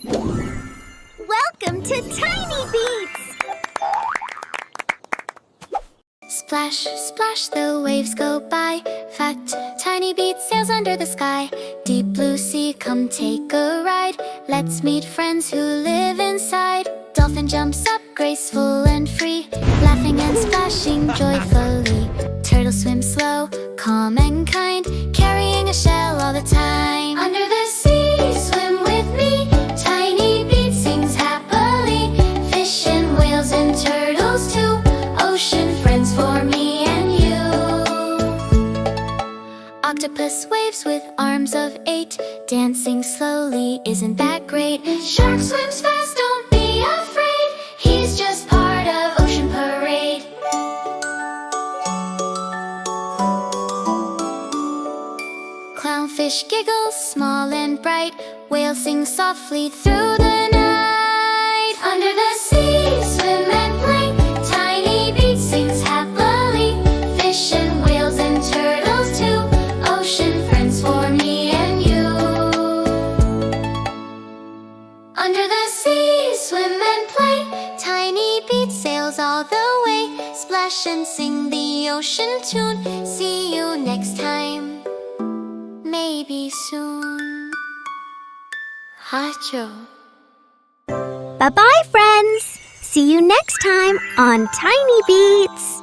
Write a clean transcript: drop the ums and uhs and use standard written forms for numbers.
Welcome to Tiny Beats! Splash, splash, the waves go by. Fat, tiny beat sails under the sky. Deep blue sea, come take a ride. Let's meet friends who live inside. Dolphin jumps up, graceful and free, laughing and splashing joyfully. Turtle swims slow, calm and kind, carrying a shell all the time. Under the sea, swim with me. Tiny beat sings happily. Fish and whales and turtles too. Ocean friends for me and you. Octopus waves with arms of 8, dancing slowly, isn't that great? Shark swims fast, don't be afraid. He's just part of Ocean Parade. Clownfish giggles, small and bright. Whale sings softly through the night. Under the sea, swim and play. Tiny beat sings happily. Fish and whales and turtles too. Ocean friends for me and you. Under the sea, swim and play. Tiny beat sails all the way. Splash and sing the ocean tune. See you next time. Maybe soon. Hacho. Bye-bye, friends! See you next time on Tiny Beats!